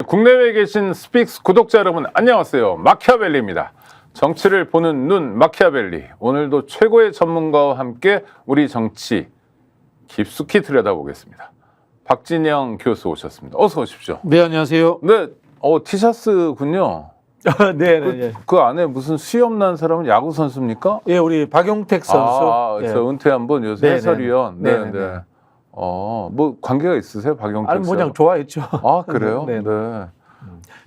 국내외에 계신 스픽스 구독자 여러분 안녕하세요. 마키아벨리입니다. 정치를 보는 눈 마키아벨리. 오늘도 최고의 전문가와 함께 우리 정치 깊숙이 들여다보겠습니다. 박진영 교수 오셨습니다. 어서 오십시오. 네, 안녕하세요. 네, 티셔츠군요. 네, 네. 그 안에 무슨 수염 난 사람은 야구 선수입니까? 예, 우리 박용택 선수. 저 은퇴한 분 요새 네, 해설위원. 네, 네, 네, 네. 뭐 관계가 있으세요, 박용택 아니, 씨? 그냥 좋아했죠. 아, 그래요? 네. 네.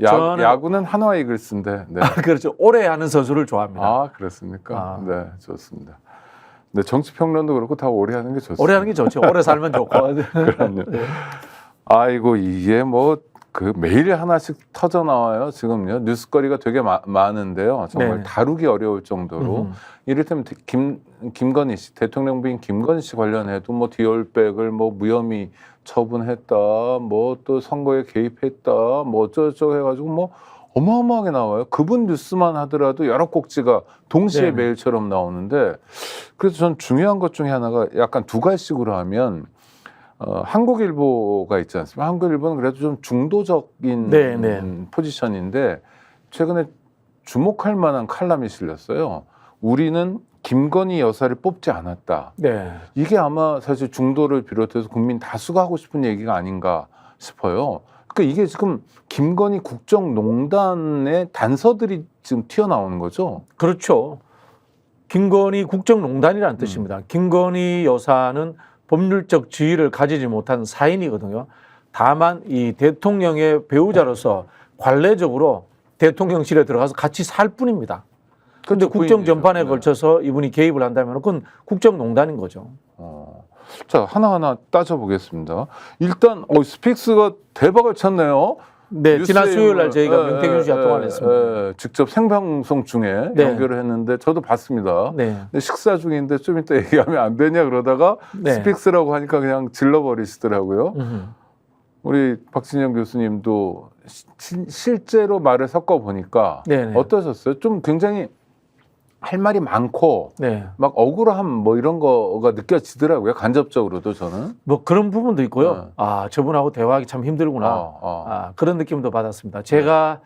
저는- 야구는 한화 이글스인데. 네. 그렇죠. 오래 하는 선수를 좋아합니다. 아, 그렇습니까? 아. 네, 좋습니다. 네, 정치 평론도 그렇고 다 오래 하는 게 좋습니다. 오래 하는 게 좋죠. 오래 살면 좋고. 그럼요. 아이고, 이게 뭐 그 매일 하나씩 터져 나와요. 지금요. 뉴스거리가 되게 많은데요. 정말 네. 다루기 어려울 정도로. 이를테면 김건희 씨, 대통령 부인 김건희 씨 관련해도 뭐 디올백을 뭐 무혐의 처분했다, 뭐 또 선거에 개입했다, 뭐 어쩌고저쩌고 해가지고 뭐 어마어마하게 나와요. 그분 뉴스만 하더라도 여러 꼭지가 동시에 네. 메일처럼 나오는데, 그래서 전 중요한 것 중에 하나가 약간 두 가지식으로 하면 한국일보가 있지 않습니까? 한국일보는 그래도 좀 중도적인 네, 네. 포지션인데 최근에 주목할 만한 칼럼이 실렸어요. 우리는 김건희 여사를 뽑지 않았다. 네. 이게 아마 사실 중도를 비롯해서 국민 다수가 하고 싶은 얘기가 아닌가 싶어요. 그러니까 이게 지금 김건희 국정농단의 단서들이 지금 튀어나오는 거죠. 그렇죠. 김건희 국정농단이라는 뜻입니다. 김건희 여사는 법률적 지위를 가지지 못한 사인이거든요. 다만 이 대통령의 배우자로서 관례적으로 대통령실에 들어가서 같이 살 뿐입니다. 그런데 국정 전반에 네. 걸쳐서 이분이 개입을 한다면 그건 국정농단인 거죠. 자, 하나하나 따져보겠습니다. 일단 스픽스가 대박을 쳤네요. 네, 지난 뉴스에 수요일 날 저희가 예, 명태균 씨와 예, 통화를 했습니다. 직접 생방송 중에 네. 연결을 했는데 저도 봤습니다. 네. 근데 식사 중인데 좀 이따 얘기하면 안 되냐 그러다가 네. 스픽스라고 하니까 그냥 질러버리시더라고요. 음흠. 우리 박진영 교수님도 실제로 말을 섞어 보니까 네네. 어떠셨어요? 좀 굉장히 할 말이 많고 네. 막 억울함 뭐 이런 거가 느껴지더라고요. 간접적으로도 저는. 뭐 그런 부분도 있고요. 네. 아, 저분하고 대화하기 참 힘들구나. 아. 그런 느낌도 받았습니다. 제가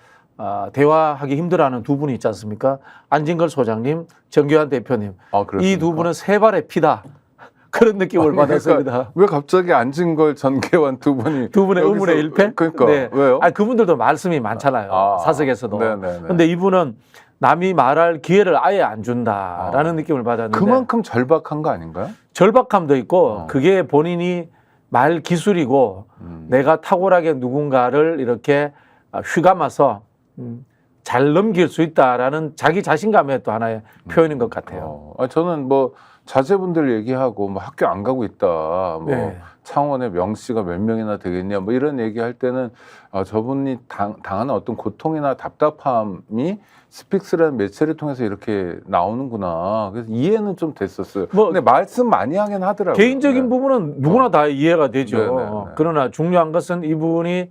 대화하기 힘들어하는 두 분이 있지 않습니까? 안진걸 소장님, 정교한 대표님. 그렇습니까? 이 두 분은 세 발의 피다. 그런 느낌을 받았습니다. 그러니까 왜 갑자기 안진걸 전계환 두 분이 두 분의 여기서- 의문의 일패? 그러니까 네. 왜요? 아니, 그분들도 말씀이 많잖아요. 사석에서도. 네네네. 그런데 이분은 남이 말할 기회를 아예 안 준다라는 느낌을 받았는데 그만큼 절박한 거 아닌가요? 절박함도 있고 그게 본인이 말 기술이고 내가 탁월하게 누군가를 이렇게 휘감아서 잘 넘길 수 있다라는 자기 자신감의 또 하나의 표현인 것 같아요. 저는 뭐 자제분들 얘기하고 뭐 학교 안 가고 있다, 뭐 네. 창원에 명씨가 몇 명이나 되겠냐, 뭐 이런 얘기할 때는 저분이 당하는 어떤 고통이나 답답함이 스픽스라는 매체를 통해서 이렇게 나오는구나. 그래서 이해는 좀 됐었어요. 뭐 근데 말씀 많이 하긴 하더라고요. 개인적인 네. 부분은 누구나 다 이해가 되죠. 네네네. 그러나 중요한 것은 이분이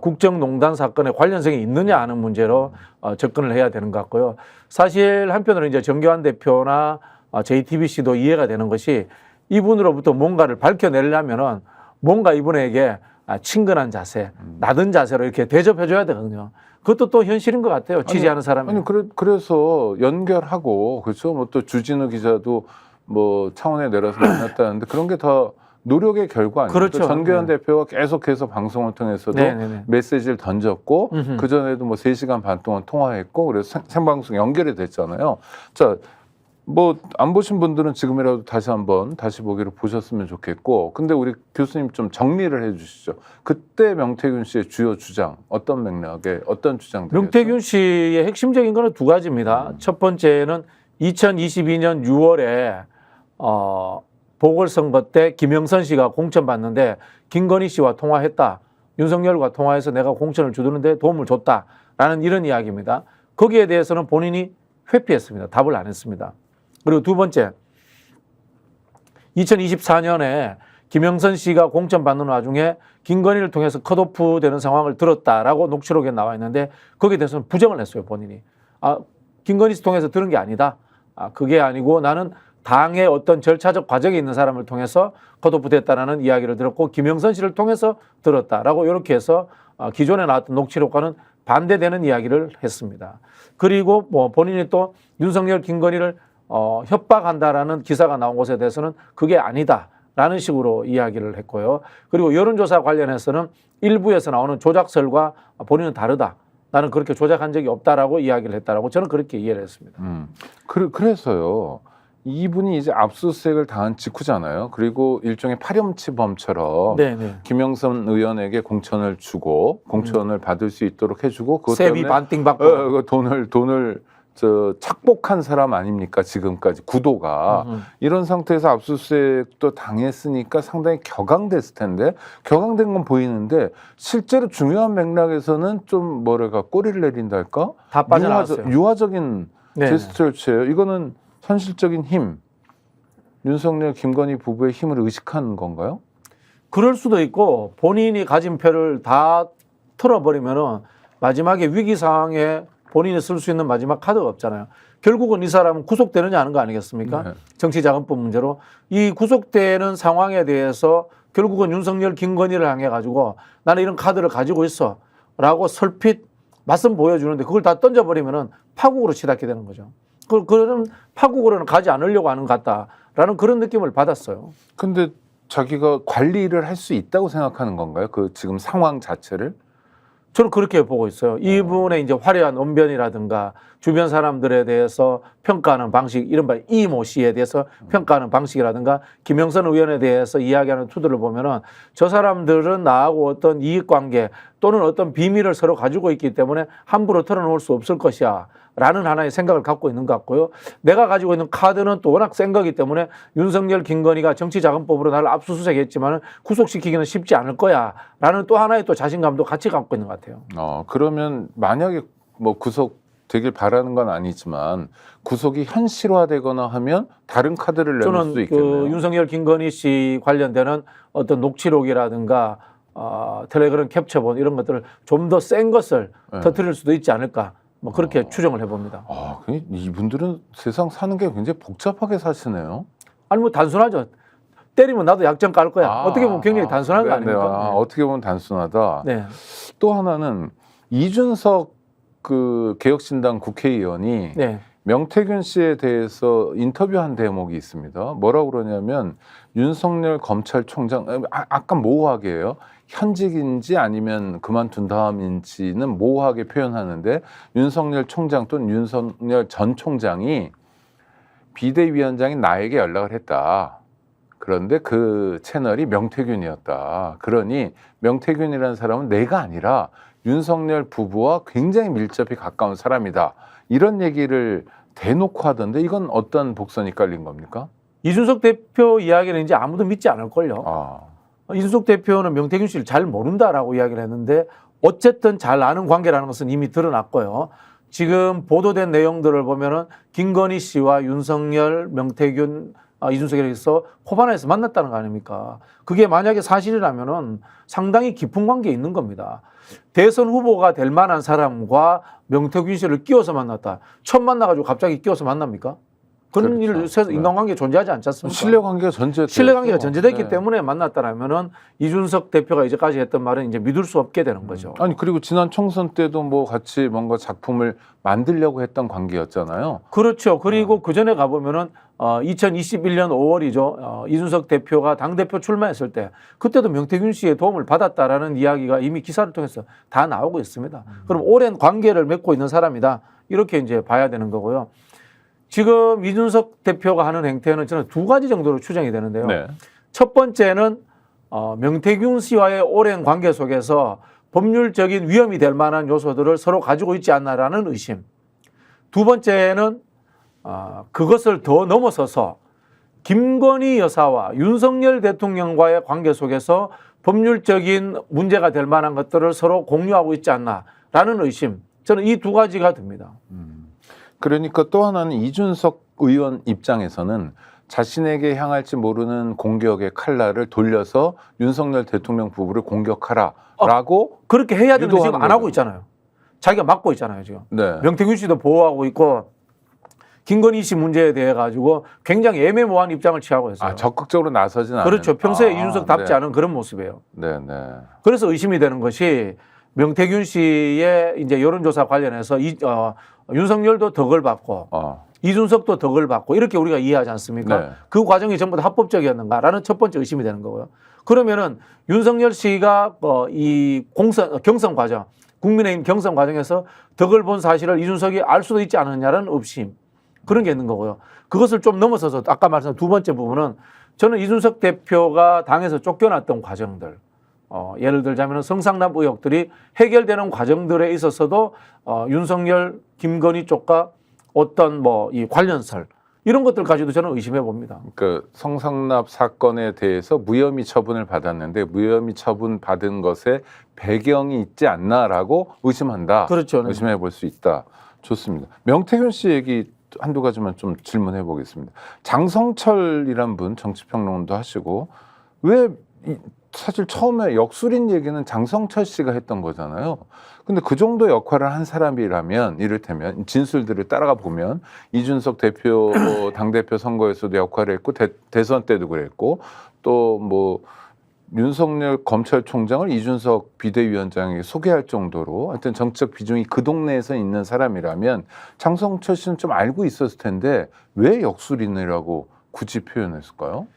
국정농단 사건에 관련성이 있느냐 하는 문제로 접근을 해야 되는 것 같고요. 사실 한편으로 이제 정교한 대표나 JTBC도 이해가 되는 것이 이분으로부터 뭔가를 밝혀내려면은 뭔가 이분에게 친근한 자세, 낮은 자세로 이렇게 대접해줘야 되거든요. 그것도 또 현실인 것 같아요. 지지하는 사람이. 아니 그래서 연결하고 그렇죠. 뭐 또 주진우 기자도 뭐 창원에 내려서 만났다는데 그런 게 다 노력의 결과 아니에요. 그렇죠. 전교현 네. 대표가 계속해서 방송을 통해서도 네네네. 메시지를 던졌고 음흠. 그 전에도 뭐 3시간 반 동안 통화했고 그래서 생방송 연결이 됐잖아요. 자, 뭐 안 보신 분들은 지금이라도 다시 보기를 보셨으면 좋겠고, 근데 우리 교수님 좀 정리를 해주시죠. 그때 명태균 씨의 주요 주장 어떤 맥락에 어떤 주장들이었죠? 명태균 씨의 핵심적인 거는 두 가지입니다. 첫 번째는 2022년 6월에 보궐선거 때 김영선 씨가 공천받는데 김건희 씨와 통화했다. 윤석열과 통화해서 내가 공천을 주는데 도움을 줬다라는 이런 이야기입니다. 거기에 대해서는 본인이 회피했습니다. 답을 안 했습니다. 그리고 두 번째, 2024년에 김영선 씨가 공천받는 와중에 김건희를 통해서 컷오프 되는 상황을 들었다라고 녹취록에 나와 있는데 거기에 대해서는 부정을 했어요, 본인이. 김건희 씨 통해서 들은 게 아니다. 그게 아니고 나는 당의 어떤 절차적 과정에 있는 사람을 통해서 컷오프 됐다라는 이야기를 들었고 김영선 씨를 통해서 들었다라고 이렇게 해서 기존에 나왔던 녹취록과는 반대되는 이야기를 했습니다. 그리고 뭐 본인이 또 윤석열, 김건희를 협박한다라는 기사가 나온 것에 대해서는 그게 아니다라는 식으로 이야기를 했고요. 그리고 여론조사 관련해서는 일부에서 나오는 조작설과 본인은 다르다. 나는 그렇게 조작한 적이 없다라고 이야기를 했다라고 저는 그렇게 이해를 했습니다. 그래서요. 이분이 이제 압수수색을 당한 직후잖아요. 그리고 일종의 파렴치범처럼 네네. 김영선 의원에게 공천을 주고 공천을 받을 수 있도록 해주고 그것 세비 때문에 반띵 받고 돈을 착복한 사람 아닙니까? 지금까지 구도가 이런 상태에서 압수수색도 당했으니까 상당히 격앙됐을 텐데 격앙된 건 보이는데 실제로 중요한 맥락에서는 좀 뭐랄까 꼬리를 내린달까? 다 빠져나왔어요. 유화적인 네. 제스처를 취해요. 이거는 현실적인 힘, 윤석열, 김건희 부부의 힘을 의식하는 건가요? 그럴 수도 있고 본인이 가진 표를 다 털어버리면은 마지막에 위기 상황에 본인이 쓸 수 있는 마지막 카드가 없잖아요. 결국은 이 사람은 구속되느냐 하는 거 아니겠습니까? 네. 정치자금법 문제로. 이 구속되는 상황에 대해서 결국은 윤석열, 김건희를 향해 가지고 나는 이런 카드를 가지고 있어 라고 설핏 맞선 보여주는데 그걸 다 던져버리면은 파국으로 치닫게 되는 거죠. 그런 파국으로는 가지 않으려고 하는 것 같다라는 그런 느낌을 받았어요. 근데 자기가 관리를 할 수 있다고 생각하는 건가요? 그 지금 상황 자체를? 저는 그렇게 보고 있어요. 이분의 이제 화려한 언변이라든가 주변 사람들에 대해서 평가하는 방식, 이른바 이모 씨에 대해서 평가하는 방식이라든가 김영선 의원에 대해서 이야기하는 투들을 보면은 저 사람들은 나하고 어떤 이익 관계 또는 어떤 비밀을 서로 가지고 있기 때문에 함부로 털어놓을 수 없을 것이야. 라는 하나의 생각을 갖고 있는 것 같고요. 내가 가지고 있는 카드는 또 워낙 센 거기 때문에 윤석열, 김건희가 정치자금법으로 나를 압수수색했지만 구속시키기는 쉽지 않을 거야. 라는 또 하나의 또 자신감도 같이 갖고 있는 것 같아요. 그러면 만약에 뭐 구속 되길 바라는 건 아니지만 구속이 현실화되거나 하면 다른 카드를 내놓을 수 저는 있겠네요. 그 윤석열, 김건희 씨 관련되는 어떤 녹취록이라든가 텔레그램 캡처본 이런 것들을 좀 더 센 것을 터뜨릴 수도 있지 않을까. 뭐 그렇게 추정을 해봅니다. 이분들은 세상 사는 게 굉장히 복잡하게 사시네요. 아니 뭐 단순하죠. 때리면 나도 약점 깔 거야. 어떻게 보면 굉장히 단순한 거 아닙니까? 네. 어떻게 보면 단순하다. 네. 또 하나는 이준석 그 개혁신당 국회의원이 네. 명태균 씨에 대해서 인터뷰한 대목이 있습니다. 뭐라고 그러냐면 윤석열 검찰총장 아까 모호하게요. 현직인지 아니면 그만둔 다음인지는 모호하게 표현하는데 윤석열 총장 또는 윤석열 전 총장이 비대위원장인 나에게 연락을 했다. 그런데 그 채널이 명태균이었다. 그러니 명태균이라는 사람은 내가 아니라 윤석열 부부와 굉장히 밀접히 가까운 사람이다. 이런 얘기를 대놓고 하던데 이건 어떤 복선이 깔린 겁니까? 이준석 대표 이야기는 이제 아무도 믿지 않을걸요. 이준석 대표는 명태균 씨를 잘 모른다라고 이야기를 했는데 어쨌든 잘 아는 관계라는 것은 이미 드러났고요. 지금 보도된 내용들을 보면은 김건희 씨와 윤석열, 명태균, 이준석에서 호반에서 만났다는 거 아닙니까? 그게 만약에 사실이라면은 상당히 깊은 관계에 있는 겁니다. 대선 후보가 될 만한 사람과 명태균 씨를 끼워서 만났다. 처음 만나가지고 갑자기 끼워서 만납니까? 그런 그렇죠. 일 인간관계 존재하지 않지 않습니까? 신뢰관계가 전제됐죠. 신뢰관계가 전제됐기 네. 때문에 만났다라면은 이준석 대표가 이제까지 했던 말은 이제 믿을 수 없게 되는 거죠. 아니 그리고 지난 총선 때도 뭐 같이 뭔가 작품을 만들려고 했던 관계였잖아요. 그렇죠. 그리고 그 전에 가보면은 2021년 5월이죠. 이준석 대표가 당대표 출마했을 때 그때도 명태균 씨의 도움을 받았다라는 이야기가 이미 기사를 통해서 다 나오고 있습니다. 그럼 오랜 관계를 맺고 있는 사람이다. 이렇게 이제 봐야 되는 거고요. 지금 이준석 대표가 하는 행태는 저는 두 가지 정도로 추정이 되는데요. 네. 첫 번째는 명태균 씨와의 오랜 관계 속에서 법률적인 위험이 될 만한 요소들을 서로 가지고 있지 않나라는 의심. 두 번째는 그것을 더 넘어서서 김건희 여사와 윤석열 대통령과의 관계 속에서 법률적인 문제가 될 만한 것들을 서로 공유하고 있지 않나라는 의심. 저는 이 두 가지가 듭니다. 그러니까 또 하나는 이준석 의원 입장에서는 자신에게 향할지 모르는 공격의 칼날을 돌려서 윤석열 대통령 부부를 공격하라라고 그렇게 해야 되는데 지금 유도하는 안 하고 거죠. 있잖아요. 자기가 막고 있잖아요, 지금. 네. 명태균 씨도 보호하고 있고 김건희 씨 문제에 대해 가지고 굉장히 애매모호한 입장을 취하고 있어요. 적극적으로 나서진 않아요. 그렇죠. 평소에 이준석답지 네. 않은 그런 모습이에요. 네, 네. 그래서 의심이 되는 것이 명태균 씨의 이제 여론조사 관련해서 윤석열도 덕을 받고 이준석도 덕을 받고 이렇게 우리가 이해하지 않습니까? 네. 그 과정이 전부 다 합법적이었는가라는 첫 번째 의심이 되는 거고요. 그러면은 윤석열 씨가 이 경선 과정, 국민의힘 경선 과정에서 덕을 본 사실을 이준석이 알 수도 있지 않느냐라는 의심, 그런 게 있는 거고요. 그것을 좀 넘어서서 아까 말씀한 두 번째 부분은 저는 이준석 대표가 당에서 쫓겨났던 과정들, 예를 들자면 성상납 의혹들이 해결되는 과정들에 있어서도 윤석열, 김건희 쪽과 어떤 이 관련설 이런 것들까지도 저는 의심해 봅니다. 그러니까 성상납 사건에 대해서 무혐의 처분을 받았는데 무혐의 처분 받은 것에 배경이 있지 않나라고 의심한다. 그렇죠. 네. 의심해 볼 수 있다. 좋습니다. 명태균 씨 얘기 한두 가지만 좀 질문해 보겠습니다. 장성철이란 분 정치평론도 하시고 왜 사실 처음에 역술인 얘기는 장성철 씨가 했던 거잖아요. 근데 그 정도 역할을 한 사람이라면 이를테면 진술들을 따라가 보면 이준석 대표 당대표 선거에서도 역할을 했고 대선 때도 그랬고 또 뭐 윤석열 검찰총장을 이준석 비대위원장에게 소개할 정도로 하여튼 정책 비중이 그 동네에서 있는 사람이라면 장성철 씨는 좀 알고 있었을 텐데 왜 역술인이라고 굳이 표현했을까요?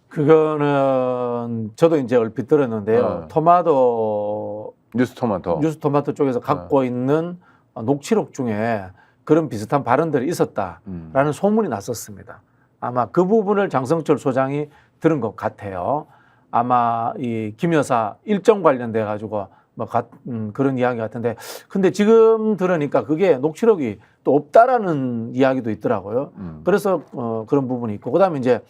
그거는 저도 이제 얼핏 들었는데요. 토마토 뉴스토마토 쪽에서 갖고 있는 녹취록 중에 그런 비슷한 발언들이 있었다라는 소문이 났었습니다. 아마 그 부분을 장성철 소장이 들은 것 같아요. 아마 이 김 여사 일정 관련돼 가지고 그런 이야기 같은데, 근데 지금 들으니까 그게 녹취록이 또 없다라는 이야기도 있더라고요. 그래서 그런 부분이 있고, 그다음에 이제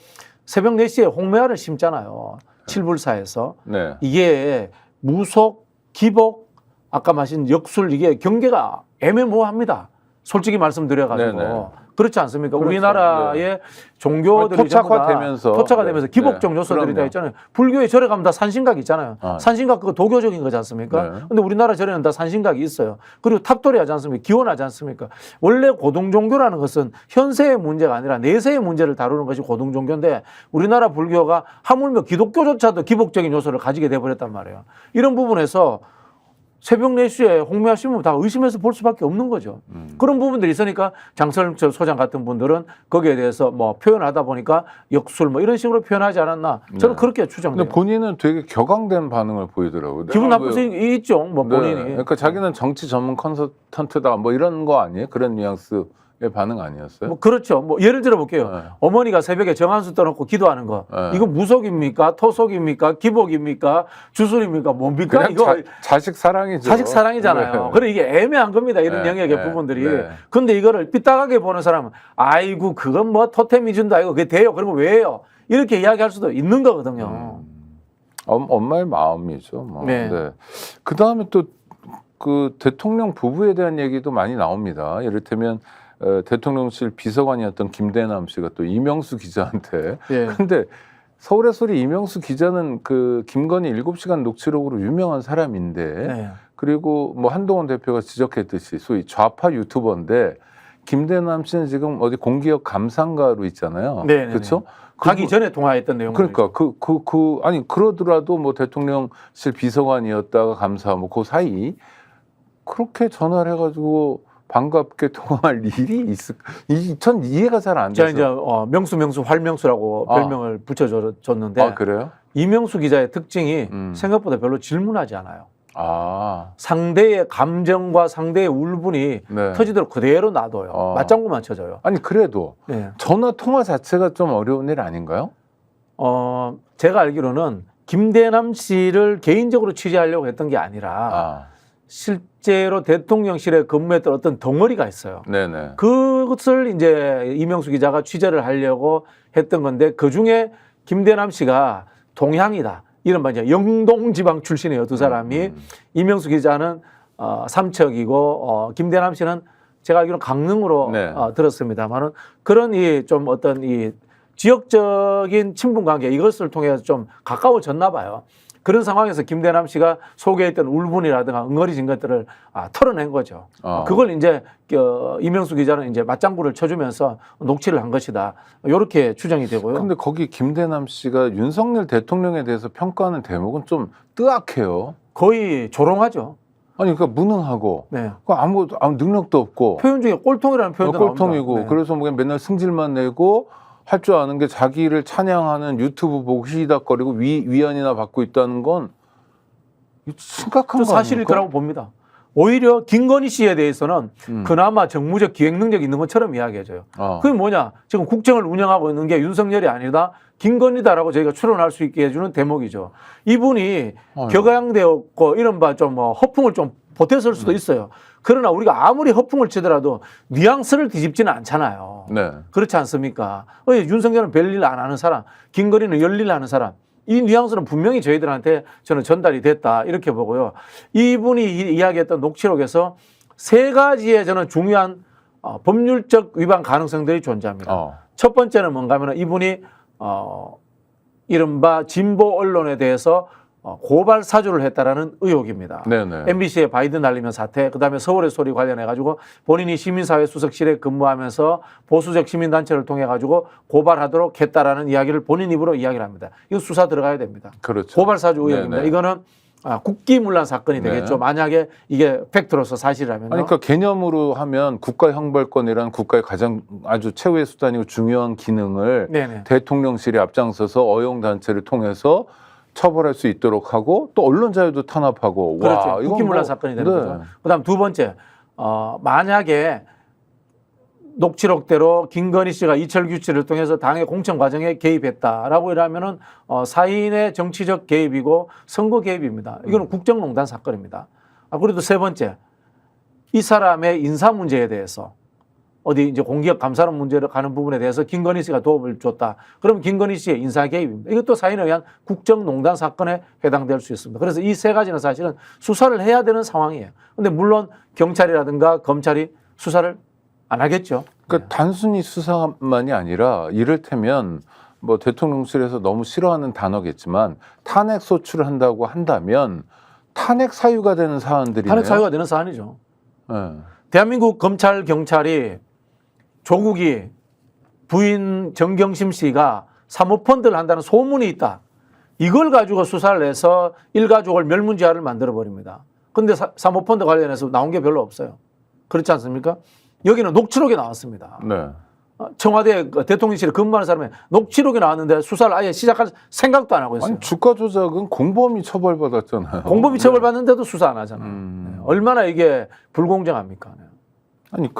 새벽 4시에 홍매화를 심잖아요. 칠불사에서. 네. 이게 무속, 기복, 아까 마신 역술, 이게 경계가 애매모호합니다. 솔직히 말씀드려가지고. 네네. 그렇지 않습니까? 그렇죠. 우리나라의 네. 종교들이 토착화되면서 되면서 기복적 요소들이 다 있잖아요. 불교의 절에 가면 다 산신각 있잖아요. 산신각 그거 도교적인 거지 않습니까? 네. 근데 우리나라 절에는 다 산신각이 있어요. 그리고 탑돌이 하지 않습니까? 기원하지 않습니까? 원래 고등종교라는 것은 현세의 문제가 아니라 내세의 문제를 다루는 것이 고등종교인데, 우리나라 불교가 하물며 기독교조차도 기복적인 요소를 가지게 돼버렸단 말이에요. 이런 부분에서 새벽 4시에 홍매화 신문 다 의심해서 볼 수밖에 없는 거죠. 그런 부분들이 있으니까 장성철 소장 같은 분들은 거기에 대해서 표현하다 보니까 역술 이런 식으로 표현하지 않았나, 저는 그렇게 추정돼요. 근데 본인은 되게 격앙된 반응을 보이더라고요. 기분 나쁠 수 있죠, 본인이. 네. 그러니까 자기는 정치 전문 컨설턴트다 이런 거 아니에요? 그런 뉘앙스의 반응 아니었어요? 그렇죠. 예를 들어 볼게요. 네. 어머니가 새벽에 정한수 떠놓고 기도하는 거. 네. 이거 무속입니까? 토속입니까? 기복입니까? 주술입니까? 뭡니까? 그냥 이거 자식 사랑이죠. 자식 사랑이잖아요. 네. 그래 이게 애매한 겁니다. 이런 네. 영역의 네. 부분들이. 네. 근데 이거를 삐딱하게 보는 사람은 아이고 그건 토템이 준다 이거 그게 돼요. 그런 거 왜 해요? 이렇게 이야기할 수도 있는 거거든요. 엄마의 마음이죠. 네. 네. 그 다음에 또 그 대통령 부부에 대한 얘기도 많이 나옵니다. 이를테면 대통령실 비서관이었던 김대남 씨가 또 이명수 기자한테. 예. 근데 서울의 소리 이명수 기자는 그 김건희 7시간 녹취록으로 유명한 사람인데, 네. 그리고 한동훈 대표가 지적했듯이 소위 좌파 유튜버인데 김대남 씨는 지금 어디 공기업 감상가로 있잖아요. 네. 그렇죠? 가기 전에 통화했던 내용. 그러니까 아니 그러더라도 대통령실 비서관이었다가 감사 그 사이 그렇게 전화를 해가지고 반갑게 통화할 일이 전 이해가 잘 안 돼서. 제가 이제 명수 활명수라고 별명을 붙여줬는데. 그래요? 이명수 기자의 특징이 생각보다 별로 질문하지 않아요. 상대의 감정과 상대의 울분이 네. 터지도록 그대로 놔둬요. 맞장구만 쳐줘요. 아니 그래도 네. 전화 통화 자체가 좀 어려운 일 아닌가요? 제가 알기로는 김대남 씨를 개인적으로 취재하려고 했던 게 아니라 실제로 대통령실에 근무했던 어떤 덩어리가 있어요. 네네. 그것을 이제 이명수 기자가 취재를 하려고 했던 건데, 그 중에 김대남 씨가 동향이다. 이른바 이제 영동지방 출신이에요, 두 사람이. 이명수 기자는 삼척이고, 김대남 씨는 제가 알기로는 강릉으로 네. 들었습니다만은, 그런 좀 어떤 이 지역적인 친분 관계, 이것을 통해서 좀 가까워졌나 봐요. 그런 상황에서 김대남 씨가 소개했던 울분이라든가 응어리진 것들을 털어낸 거죠. 그걸 이제 이명수 기자는 이제 맞장구를 쳐주면서 녹취를 한 것이다. 이렇게 추정이 되고요. 근데 거기 김대남 씨가 윤석열 대통령에 대해서 평가하는 대목은 좀 뜨악해요. 거의 조롱하죠. 아니 그러니까 무능하고 네. 아무 능력도 없고 표현 중에 꼴통이라는 표현도 꼴통이고 나옵니다. 네. 그래서 뭐 그냥 맨날 승질만 내고 할 줄 아는 게 자기를 찬양하는 유튜브 보고 히히닥거리고 위안이나 받고 있다는 건 심각한 저 거 사실일 아닙니까? 거라고 봅니다. 오히려 김건희 씨에 대해서는 그나마 정무적 기획 능력이 있는 것처럼 이야기해져요. 그게 뭐냐? 지금 국정을 운영하고 있는 게 윤석열이 아니라 김건희다라고 저희가 추론할 수 있게 해주는 대목이죠. 이분이 격양되었고 이른바 좀 뭐 허풍을 좀 보탰을 수도 있어요. 그러나 우리가 아무리 허풍을 치더라도 뉘앙스를 뒤집지는 않잖아요. 네. 그렇지 않습니까? 윤석열은 별일 안 하는 사람, 김건희는 열일 하는 사람. 이 뉘앙스는 분명히 저희들한테 저는 전달이 됐다 이렇게 보고요. 이분이 이야기했던 녹취록에서 세 가지의 저는 중요한 법률적 위반 가능성들이 존재합니다. 첫 번째는 뭔가 하면 이분이 이른바 진보 언론에 대해서 고발 사주를 했다라는 의혹입니다. 네네. MBC의 바이든 날리면 사태, 그다음에 서울의 소리 관련해 가지고 본인이 시민사회 수석실에 근무하면서 보수적 시민단체를 통해 가지고 고발하도록 했다라는 이야기를 본인 입으로 이야기를 합니다. 이거 수사 들어가야 됩니다. 그렇죠. 고발 사주 의혹입니다. 네네. 이거는 국기문란 사건이 되겠죠. 네. 만약에 이게 팩트로서 사실이라면. 아니, 그러니까 개념으로 하면 국가형벌권이라는 국가의 가장 아주 최후의 수단이고 중요한 기능을 네네. 대통령실이 앞장서서 어용단체를 통해서 처벌할 수 있도록 하고 또 언론 자유도 탄압하고 그렇죠. 와, 이건 국기문란 뭐, 사건이 되는 네. 거죠. 그다음 두 번째, 만약에 녹취록대로 김건희 씨가 이철 규칙을 통해서 당의 공천 과정에 개입했다라고 이러면은 사인의 정치적 개입이고 선거 개입입니다. 이거는 국정농단 사건입니다. 그리고 세 번째, 이 사람의 인사 문제에 대해서 어디 이제 공기업 감사론 문제로 가는 부분에 대해서 김건희 씨가 도움을 줬다. 그러면 김건희 씨의 인사 개입입니다. 이것도 사인에 의한 국정농단 사건에 해당될 수 있습니다. 그래서 이 세 가지는 사실은 수사를 해야 되는 상황이에요. 그런데 물론 경찰이라든가 검찰이 수사를 안 하겠죠. 그러니까 단순히 수사만이 아니라 이를테면 뭐 대통령실에서 너무 싫어하는 단어겠지만 탄핵 소추를 한다고 한다면 탄핵 사유가 되는 사안들이네요. 탄핵 사유가 되는 사안이죠. 네. 대한민국 검찰 경찰이 조국이 부인 정경심 씨가 사모펀드를 한다는 소문이 있다. 이걸 가지고 수사를 해서 일가족을 멸문지화를 만들어 버립니다. 그런데 사모펀드 관련해서 나온 게 별로 없어요. 그렇지 않습니까? 여기는 녹취록이 나왔습니다. 네. 청와대 대통령실에 근무하는 사람이 녹취록이 나왔는데 수사를 아예 시작할 생각도 안 하고 있어요. 아니 주가 조작은 공범이 처벌받았잖아요. 공범이 처벌받는데도 수사 안 하잖아요. 네. 얼마나 이게 불공정합니까? 네. 아니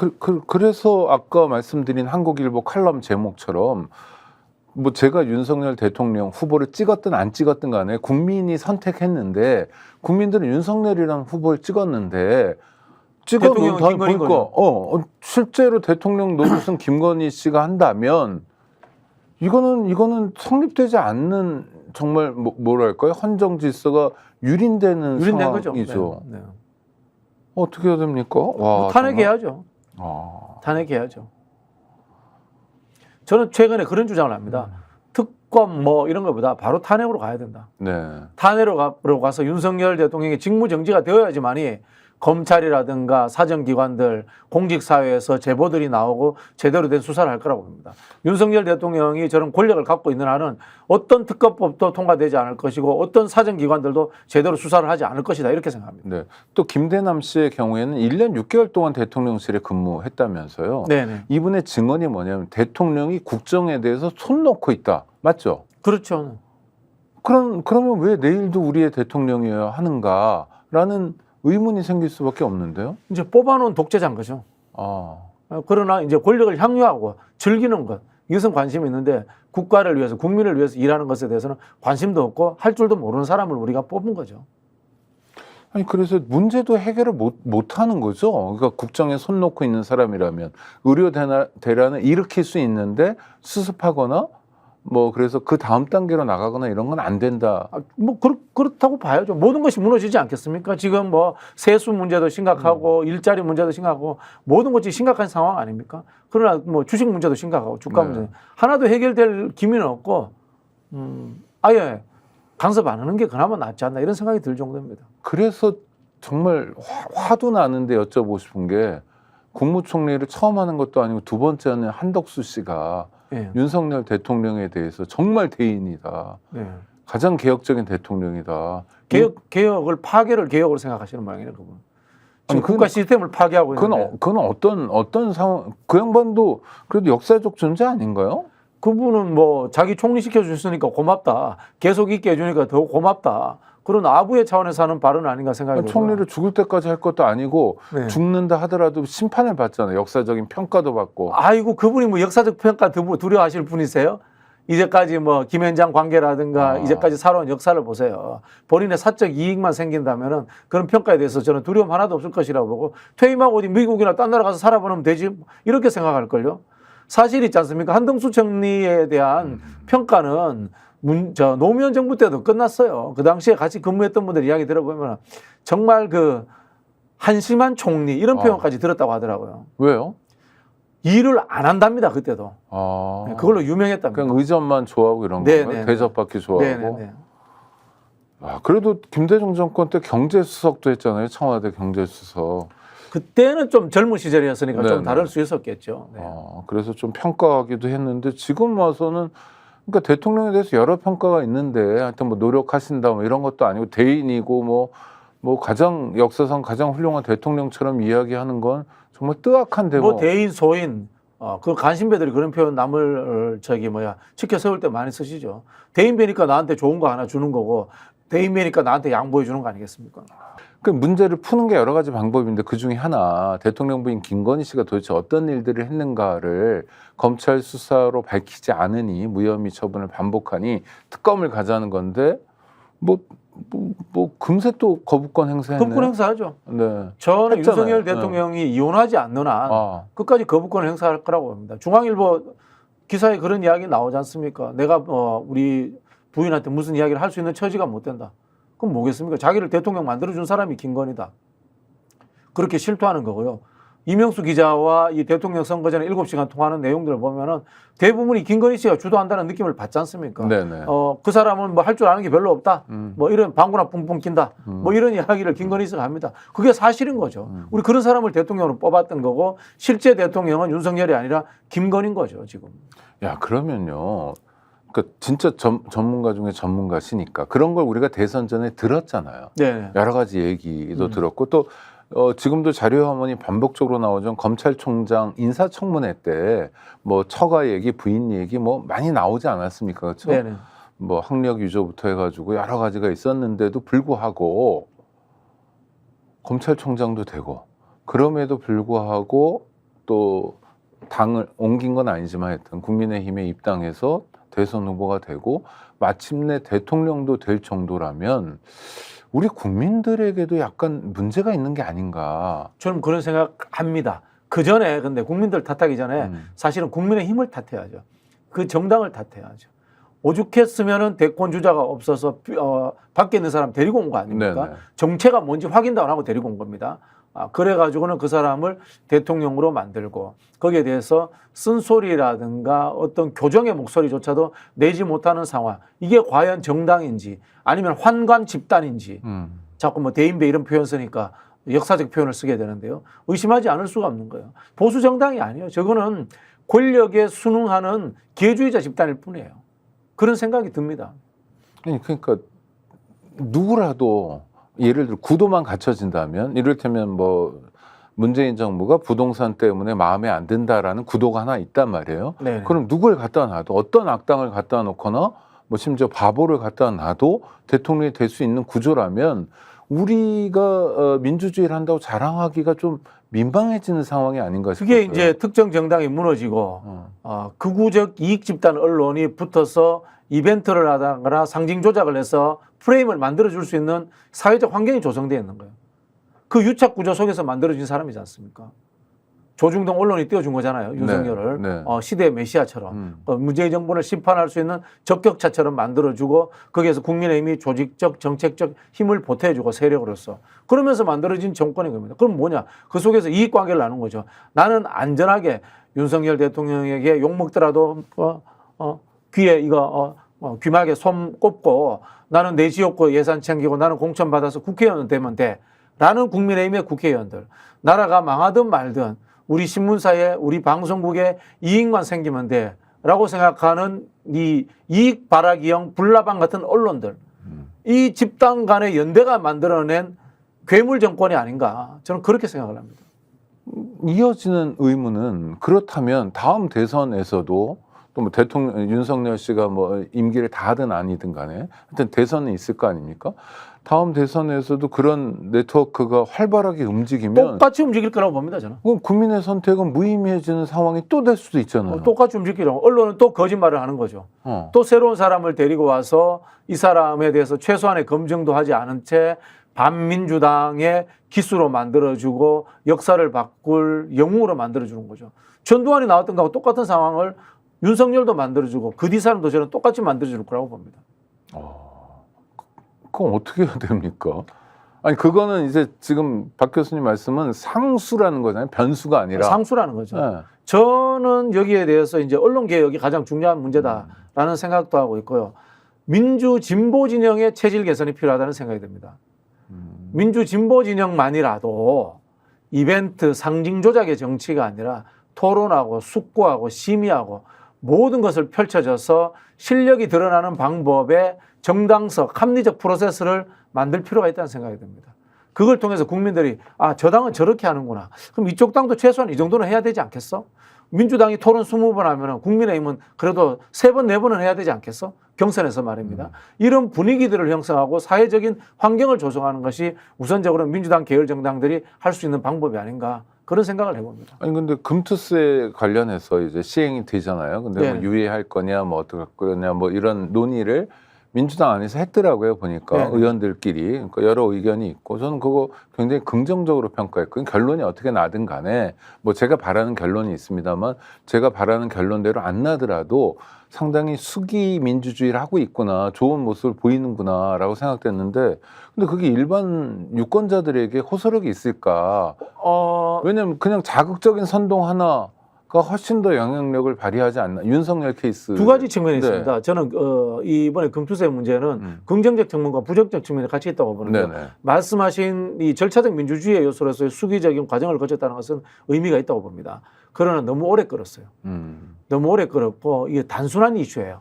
그래서 아까 말씀드린 한국일보 칼럼 제목처럼 뭐 제가 윤석열 대통령 후보를 찍었든 안 찍었든 간에 국민이 선택했는데 국민들은 윤석열이라는 후보를 찍었는데 찍어놓은 다음에 보니까 실제로 대통령 노릇은 김건희 씨가 한다면 이거는 성립되지 않는 정말 뭐랄까요 헌정 질서가 유린되는 상황이죠. 거죠. 네. 네. 어떻게 해야 됩니까? 와, 탄핵해야죠. 탄핵해야죠. 저는 최근에 그런 주장을 합니다. 특검 뭐 이런 것보다 바로 탄핵으로 가야 된다. 네. 탄핵으로 가서 윤석열 대통령이 직무정지가 되어야지만이 검찰이라든가 사정기관들, 공직사회에서 제보들이 나오고 제대로 된 수사를 할 거라고 봅니다. 윤석열 대통령이 저런 권력을 갖고 있는 한은 어떤 특검법도 통과되지 않을 것이고 어떤 사정기관들도 제대로 수사를 하지 않을 것이다 이렇게 생각합니다. 네. 또 김대남 씨의 경우에는 1년 6개월 동안 대통령실에 근무했다면서요. 네네. 이분의 증언이 뭐냐면 대통령이 국정에 대해서 손 놓고 있다. 맞죠? 그렇죠. 그러면 왜 내일도 우리의 대통령이어야 하는가라는 의문이 생길 수밖에 없는데요. 이제 뽑아놓은 독재자인 거죠. 그러나 이제 권력을 향유하고 즐기는 것, 이것은 관심이 있는데 국가를 위해서, 국민을 위해서 일하는 것에 대해서는 관심도 없고 할 줄도 모르는 사람을 우리가 뽑은 거죠. 아니 그래서 문제도 해결을 못하는 거죠. 그러니까 국정에 손 놓고 있는 사람이라면 의료 대란을 일으킬 수 있는데 수습하거나 뭐 그래서 그 다음 단계로 나가거나 이런 건 안 된다. 그렇다고 봐야죠. 모든 것이 무너지지 않겠습니까? 지금 뭐 세수 문제도 심각하고 일자리 문제도 심각하고 모든 것이 심각한 상황 아닙니까? 그러나 뭐 주식 문제도 심각하고 주가 문제 하나도 해결될 기미는 없고 아예 간섭 안 하는 게 그나마 낫지 않나 이런 생각이 들 정도입니다. 그래서 정말 화도 나는데 여쭤보고 싶은 게 국무총리를 처음 하는 것도 아니고 두 번째는 한덕수 씨가 윤석열 대통령에 대해서 정말 대인이다. 가장 개혁적인 대통령이다. 개혁을 파괴를 개혁으로 생각하시는 모양이네요, 그분. 지금 아니, 국가 시스템을 파괴하고 있는데. 그건 어떤 상황? 그 양반도 그래도 역사적 존재 아닌가요? 그분은 뭐 자기 총리 시켜줬으니까 고맙다. 계속 있게 해주니까 더 고맙다. 그런 아부의 차원에서 하는 발언 아닌가 생각이 들어요. 총리를 죽을 때까지 할 것도 아니고 네. 죽는다 하더라도 심판을 받잖아요. 역사적인 평가도 받고. 아이고 그분이 뭐 역사적 평가 두려워하실 분이세요? 이제까지 뭐 김현장 관계라든가 이제까지 살아온 역사를 보세요. 본인의 사적 이익만 생긴다면은 그런 평가에 대해서 저는 두려움 하나도 없을 것이라고 보고 퇴임하고 어디 미국이나 딴 나라 가서 살아보면 되지 이렇게 생각할걸요. 사실 있지 않습니까? 한덕수 총리에 대한 평가는 노무현 정부 때도 끝났어요. 그 당시에 같이 근무했던 분들 이야기 들어보면 정말 그 한심한 총리 이런 표현까지 들었다고 하더라고요. 왜요? 일을 안 한답니다. 그때도. 그걸로 유명했답니다. 그냥 의전만 좋아하고 이런 네, 건가요? 네, 대접받기 좋아하고. 네네네. 그래도 김대중 정권 때 경제수석도 했잖아요. 청와대 경제수석. 그때는 좀 젊은 시절이었으니까 좀 네네. 다를 수 있었겠죠. 네. 그래서 좀 평가하기도 했는데 지금 와서는 그러니까 대통령에 대해서 여러 평가가 있는데 하여튼 뭐 노력하신다 뭐 이런 것도 아니고 대인이고 뭐 가장 역사상 가장 훌륭한 대통령처럼 이야기하는 건 정말 뜨악한 데모. 뭐 대인 소인 그 간신배들이 그런 표현 남을 지켜 세울 때 많이 쓰시죠. 대인배니까 나한테 좋은 거 하나 주는 거고 대인배니까 나한테 양보해 주는 거 아니겠습니까? 그 문제를 푸는 게 여러 가지 방법인데 그 중에 하나 대통령 부인 김건희 씨가 도대체 어떤 일들을 했는가를 검찰 수사로 밝히지 않으니 무혐의 처분을 반복하니 특검을 가자는 건데 뭐 금세 또 거부권 행사했네. 거부권 행사하죠. 네. 저는 했잖아요. 윤석열 대통령이 이혼하지 않는 한 끝까지 거부권을 행사할 거라고 봅니다. 중앙일보 기사에 그런 이야기 나오지 않습니까? 내가 우리 부인한테 무슨 이야기를 할 수 있는 처지가 못 된다. 그럼 뭐겠습니까? 자기를 대통령 만들어준 사람이 김건희다. 그렇게 실토하는 거고요. 이명수 기자와 이 대통령 선거 전에 7시간 통화하는 내용들을 보면은 대부분이 김건희 씨가 주도한다는 느낌을 받지 않습니까? 네네. 그 사람은 뭐 할 줄 아는 게 별로 없다. 뭐 이런 방구나 뿡뿡 낀다. 뭐 이런 이야기를 김건희 씨가 합니다. 그게 사실인 거죠. 우리 그런 사람을 대통령으로 뽑았던 거고 실제 대통령은 윤석열이 아니라 김건희인 거죠, 지금. 야, 그러면요. 그러니까 진짜 전문가 중에 전문가시니까 그런 걸 우리가 대선 전에 들었잖아요. 네. 여러 가지 얘기도 들었고 또 지금도 자료화면이 반복적으로 나오죠. 검찰총장 인사청문회 때 뭐 처가 얘기, 부인 얘기 뭐 많이 나오지 않았습니까? 그렇죠? 네네. 뭐 학력 위조부터 해가지고 여러 가지가 있었는데도 불구하고 검찰총장도 되고 그럼에도 불구하고 또 당을 옮긴 건 아니지만 하여튼 국민의힘에 입당해서 대선 후보가 되고 마침내 대통령도 될 정도라면 우리 국민들에게도 약간 문제가 있는 게 아닌가. 저는 그런 생각합니다. 그 전에 근데 국민들 탓하기 전에 사실은 국민의힘을 탓해야죠. 그 정당을 탓해야죠. 오죽했으면은 대권 주자가 없어서 밖에 있는 사람 데리고 온 거 아닙니까? 네네. 정체가 뭔지 확인도 안 하고 데리고 온 겁니다. 그래가지고는 그 사람을 대통령으로 만들고 거기에 대해서 쓴소리라든가 어떤 교정의 목소리조차도 내지 못하는 상황. 이게 과연 정당인지 아니면 환관 집단인지 자꾸 뭐 대인배 이런 표현 쓰니까 역사적 표현을 쓰게 되는데요. 의심하지 않을 수가 없는 거예요. 보수 정당이 아니에요. 저거는 권력에 순응하는 기회주의자 집단일 뿐이에요. 그런 생각이 듭니다. 아니, 그러니까 누구라도 예를 들어 구도만 갖춰진다면 이를테면 뭐 문재인 정부가 부동산 때문에 마음에 안 든다라는 구도가 하나 있단 말이에요. 네네. 그럼 누굴 갖다 놔도 어떤 악당을 갖다 놓거나 뭐 심지어 바보를 갖다 놔도 대통령이 될 수 있는 구조라면 우리가 민주주의를 한다고 자랑하기가 좀 민망해지는 상황이 아닌가 싶어요. 그게 이제 특정 정당이 무너지고 극우적 이익 집단 언론이 붙어서 이벤트를 하다거나 상징 조작을 해서 프레임을 만들어줄 수 있는 사회적 환경이 조성되어 있는 거예요. 그 유착 구조 속에서 만들어진 사람이지 않습니까? 조중동 언론이 띄워준 거잖아요. 윤석열을. 네. 시대의 메시아처럼. 문재인 정부를 심판할 수 있는 적격차처럼 만들어주고 거기에서 국민의힘이 조직적 정책적 힘을 보태주고 세력으로서 그러면서 만들어진 정권인 겁니다. 그럼 뭐냐? 그 속에서 이익관계를 나눈 거죠. 나는 안전하게 윤석열 대통령에게 욕먹더라도 귀에 이거 귀마개 손 꼽고 나는 내 지역구 예산 챙기고 나는 공천 받아서 국회의원 되면 돼. 라는 국민의힘의 국회의원들. 나라가 망하든 말든 우리 신문사에 우리 방송국에 이익만 생기면 돼. 라고 생각하는 이 이익 바라기형 불나방 같은 언론들, 이 집단 간의 연대가 만들어낸 괴물 정권이 아닌가, 저는 그렇게 생각을 합니다. 이어지는 의문은, 그렇다면 다음 대선에서도 또 뭐 대통령 윤석열 씨가 뭐 임기를 다 하든 아니든 간에 하여튼 대선은 있을 거 아닙니까? 다음 대선에서도 그런 네트워크가 활발하게 움직이면 똑같이 움직일 거라고 봅니다, 저는. 그럼 국민의 선택은 무의미해지는 상황이 또 될 수도 있잖아요. 똑같이 움직이려고. 언론은 또 거짓말을 하는 거죠. 또 새로운 사람을 데리고 와서 이 사람에 대해서 최소한의 검증도 하지 않은 채 반민주당의 기수로 만들어주고 역사를 바꿀 영웅으로 만들어주는 거죠. 전두환이 나왔던 거하고 똑같은 상황을 윤석열도 만들어주고 그 뒤 사람도 저는 똑같이 만들어줄 거라고 봅니다. 그럼 어떻게 해야 됩니까? 아니 그거는 이제 지금 박 교수님 말씀은 상수라는 거잖아요. 변수가 아니라. 상수라는 거죠. 네. 저는 여기에 대해서 이제 언론 개혁이 가장 중요한 문제다라는 생각도 하고 있고요. 민주 진보 진영의 체질 개선이 필요하다는 생각이 듭니다. 민주 진보 진영만이라도 이벤트 상징 조작의 정치가 아니라 토론하고 숙고하고 심의하고 모든 것을 펼쳐져서 실력이 드러나는 방법의 정당적 합리적 프로세스를 만들 필요가 있다는 생각이 듭니다. 그걸 통해서 국민들이 아, 저 당은 저렇게 하는구나. 그럼 이쪽 당도 최소한 이 정도는 해야 되지 않겠어? 민주당이 토론 20번 하면 국민의힘은 그래도 3번, 4번은 해야 되지 않겠어? 경선에서 말입니다. 이런 분위기들을 형성하고 사회적인 환경을 조성하는 것이 우선적으로 민주당 계열 정당들이 할 수 있는 방법이 아닌가, 그런 생각을 해봅니다. 아니 근데 금투세 관련해서 이제 시행이 되잖아요. 근데 뭐 유예할 거냐, 뭐 어떻게 할 거냐, 뭐 이런 논의를 민주당 안에서 했더라고요. 보니까 의원들끼리. 그러니까 여러 의견이 있고 저는 그거 굉장히 긍정적으로 평가했거든요. 결론이 어떻게 나든 간에 뭐 제가 바라는 결론이 있습니다만 제가 바라는 결론대로 안 나더라도 상당히 수기 민주주의를 하고 있구나, 좋은 모습을 보이는구나라고 생각됐는데 근데 그게 일반 유권자들에게 호소력이 있을까? 왜냐하면 그냥 자극적인 선동 하나가 훨씬 더 영향력을 발휘하지 않나. 윤석열 케이스. 두 가지 측면이 있습니다. 저는 이번에 금투세 문제는 긍정적 측면과 부정적 측면이 같이 있다고 보는데 말씀하신 이 절차적 민주주의의 요소로서의 수기적인 과정을 거쳤다는 것은 의미가 있다고 봅니다. 그러나 너무 오래 끌었어요. 너무 오래 끌었고 이게 단순한 이슈예요.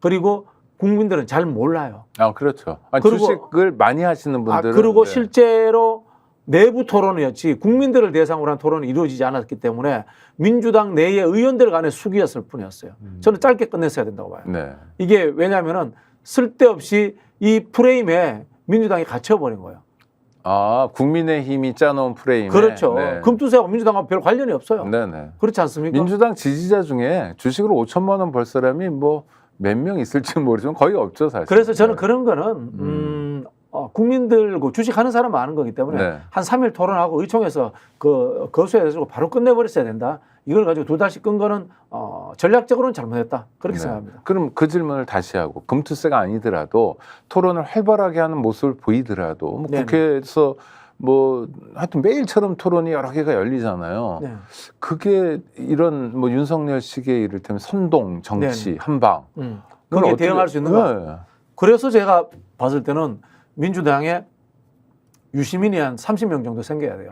그리고 국민들은 잘 몰라요. 아, 그렇죠. 아니, 그리고, 주식을 많이 하시는 분들은 그리고 실제로 내부 토론이었지 국민들을 대상으로 한 토론이 이루어지지 않았기 때문에 민주당 내의 의원들 간의 수기였을 뿐이었어요. 저는 짧게 끝냈어야 된다고 봐요. 이게 왜냐하면은 쓸데없이 이 프레임에 민주당이 갇혀버린 거예요. 아, 국민의힘이 짜놓은 프레임에. 그렇죠. 금투세하고 민주당하고 별 관련이 없어요. 그렇지 않습니까? 민주당 지지자 중에 주식으로 5천만 원 벌 사람이 뭐 몇 명 있을지 모르지만 거의 없죠, 사실. 그래서 저는 그런 거는 국민들 주식하는 사람 많은 거기 때문에 한 3일 토론하고 의총에서 거수해가지고 바로 끝내버렸어야 된다. 이걸 가지고 2달씩 끈 거는 전략적으로는 잘못했다. 그렇게 생각합니다. 그럼 그 질문을 다시 하고 금투세가 아니더라도 토론을 활발하게 하는 모습을 보이더라도 뭐 국회에서 뭐 하여튼 매일처럼 토론이 여러 개가 열리잖아요. 그게 이런 뭐 윤석열식의 이를테면 선동 정치 한방 그게 대응할 수 있는가? 그래서 제가 봤을 때는 민주당에 유시민이 한 30명 정도 생겨야 돼요.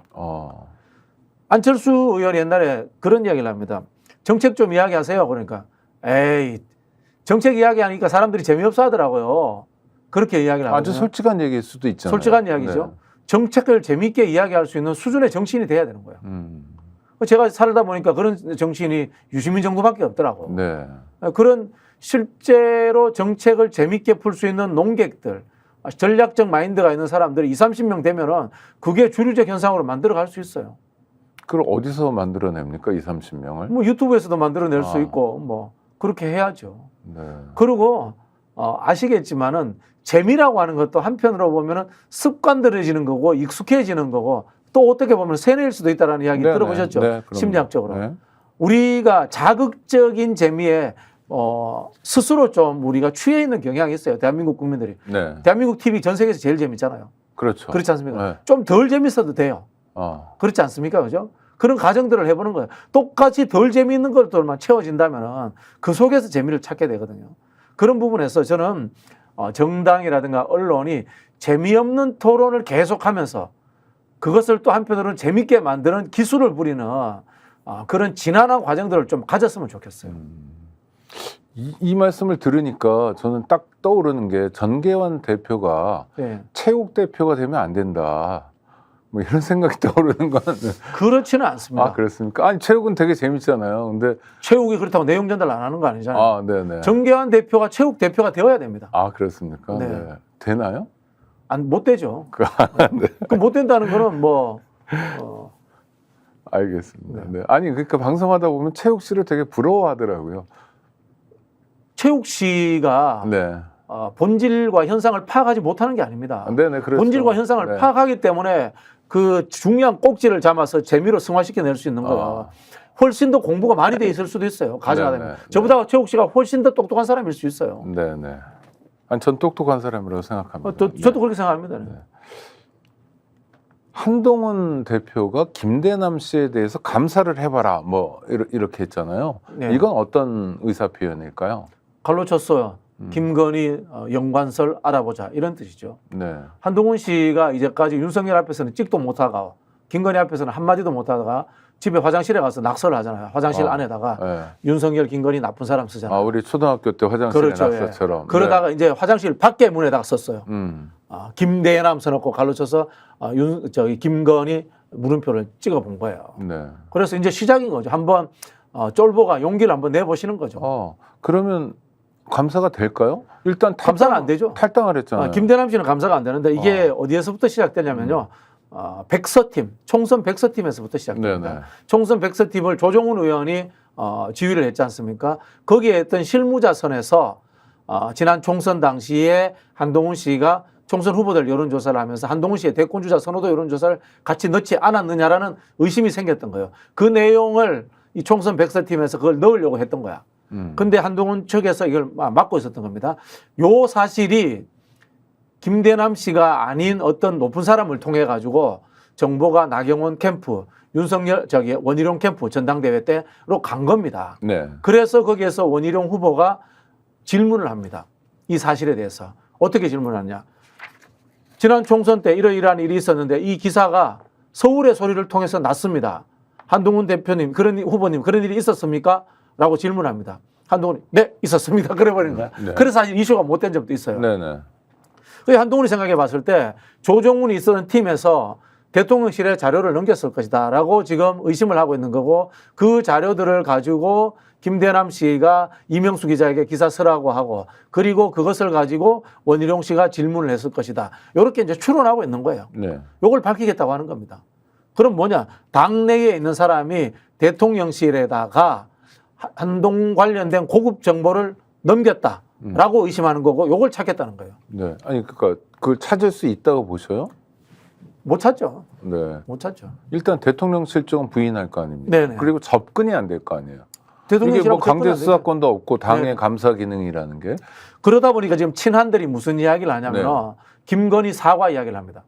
안철수 의원이 옛날에 그런 이야기를 합니다. 정책 좀 이야기하세요. 그러니까 에이, 정책 이야기하니까 사람들이 재미없어 하더라고요. 그렇게 이야기를 하거든요. 아주 솔직한 얘기일 수도 있잖아요. 솔직한 이야기죠. 정책을 재미있게 이야기할 수 있는 수준의 정치인이 돼야 되는 거예요. 제가 살다 보니까 그런 정치인이 유시민 정도밖에 없더라고요. 그런 실제로 정책을 재미있게 풀 수 있는 농객들, 전략적 마인드가 있는 사람들이 20-30명 되면은 그게 주류적 현상으로 만들어갈 수 있어요. 그걸 어디서 만들어냅니까? 20-30명을? 뭐 유튜브에서도 만들어낼 수 있고 뭐 그렇게 해야죠. 그리고 아시겠지만은 재미라고 하는 것도 한편으로 보면은 습관들어지는 거고 익숙해지는 거고 또 어떻게 보면 세뇌일 수도 있다라는 이야기 들어보셨죠? 심리학적으로. 우리가 자극적인 재미에 스스로 좀 우리가 취해 있는 경향이 있어요. 대한민국 국민들이. 대한민국 TV 전 세계에서 제일 재밌잖아요. 그렇죠. 그렇지 않습니까? 좀 덜 재밌어도 돼요. 그렇지 않습니까? 그죠? 그런 가정들을 해보는 거예요. 똑같이 덜 재미있는 것들만 채워진다면 그 속에서 재미를 찾게 되거든요. 그런 부분에서 저는 정당이라든가 언론이 재미없는 토론을 계속하면서 그것을 또 한편으로는 재밌게 만드는 기술을 부리는 그런 진한한 과정들을 좀 가졌으면 좋겠어요. 이 말씀을 들으니까 저는 딱 떠오르는 게 전계환 대표가 네. 최욱 대표가 되면 안 된다. 뭐 이런 생각이 떠오르는 건 그렇지는 않습니다. 아, 그렇습니까? 아니, 최욱은 되게 재밌잖아요. 근데 최욱이 그렇다고 내용 전달 안 하는 거 아니잖아요. 아, 네네. 정계환 대표가 최욱 대표가 되어야 됩니다. 아, 그렇습니까? 네. 네. 되나요? 못 되죠. 네. 그 못 된다는 거는 뭐 알겠습니다. 네. 아니, 그러니까 방송하다 보면 최욱 씨를 되게 부러워하더라고요. 최욱 씨가 네. 본질과 현상을 파악하지 못하는 게 아닙니다. 네네, 그렇죠. 본질과 현상을 네. 파악하기 때문에 그 중요한 꼭지를 잡아서 재미로 승화시켜낼 수 있는 거예요. 훨씬 더 공부가 많이 돼 있을 수도 있어요. 가져가다 보면. 저보다 최욱 씨가 훨씬 더 똑똑한 사람일 수 있어요. 네네. 아니, 전 똑똑한 사람이라고 생각합니다. 저도 그렇게 생각합니다. 네. 한동훈 대표가 김대남 씨에 대해서 감사를 해봐라 뭐 이렇게 했잖아요. 네. 이건 어떤 의사 표현일까요? 갈로 쳤어요. 김건희 연관설 알아보자 이런 뜻이죠. 네. 한동훈 씨가 이제까지 윤석열 앞에서는 찍도 못하고 김건희 앞에서는 한마디도 못하다가 집에 화장실에 가서 낙서를 하잖아요. 화장실 안에다가 네. 윤석열, 김건희 나쁜 사람 쓰잖아요. 아, 우리 초등학교 때 화장실에 그렇죠, 낙서처럼. 예. 그러다가 이제 화장실 밖에 문에다가 썼어요. 김대남 써놓고 갈로 쳐서 김건희 물음표를 찍어본 거예요. 네. 그래서 이제 시작인 거죠. 한번 쫄보가 용기를 한번 내보시는 거죠. 그러면 감사가 될까요? 일단 감사는 안 되죠. 탈당을 했잖아요. 김대남 씨는 감사가 안 되는데 이게 어디에서부터 시작되냐면요. 백서팀, 총선 백서팀에서부터 시작됩니다. 네네. 총선 백서팀을 조정훈 의원이 지휘를 했지 않습니까? 거기에 했던 실무자선에서 지난 총선 당시에 한동훈 씨가 총선 후보들 여론조사를 하면서 한동훈 씨의 대권주자 선호도 여론조사를 같이 넣지 않았느냐라는 의심이 생겼던 거예요. 그 내용을 이 총선 백서팀에서 그걸 넣으려고 했던 거야. 근데 한동훈 측에서 이걸 막고 있었던 겁니다. 요 사실이 김대남 씨가 아닌 어떤 높은 사람을 통해 가지고 정보가 나경원 캠프, 윤석열 원희룡 캠프 전당대회 때로 간 겁니다. 네. 그래서 거기에서 원희룡 후보가 질문을 합니다. 이 사실에 대해서 어떻게 질문하냐? 지난 총선 때 이러이러한 일이 있었는데 이 기사가 서울의 소리를 통해서 났습니다. 한동훈 대표님, 후보님 그런 일이 있었습니까? 라고 질문합니다. 한동훈이 네 있었습니다. 그래버린 거야. 네. 그래서 사실 이슈가 못된 적도 있어요. 네네. 한동훈이 생각해 봤을 때 조정훈이 있었던 팀에서 대통령실에 자료를 넘겼을 것이다 라고 지금 의심을 하고 있는 거고 그 자료들을 가지고 김대남 씨가 이명수 기자에게 기사 쓰라고 하고 그리고 그것을 가지고 원희룡 씨가 질문을 했을 것이다. 이렇게 이제 추론하고 있는 거예요. 네. 이걸 밝히겠다고 하는 겁니다. 그럼 뭐냐? 당내에 있는 사람이 대통령실에다가 한동훈 관련된 고급 정보를 넘겼다라고 의심하는 거고 이걸 찾겠다는 거예요. 네. 아니, 그러니까 그걸 찾을 수 있다고 보셔요? 못 찾죠. 네. 못 찾죠. 일단 대통령실 쪽은 부인할 거 아닙니까? 네네. 그리고 접근이 안 될 거 아니에요. 이게 뭐 대통령실하고 강제 접근이 안 되죠. 수사권도 없고 당의 네네. 감사 기능이라는 게. 그러다 보니까 지금 친한들이 무슨 이야기를 하냐면 네. 김건희 사과 이야기를 합니다.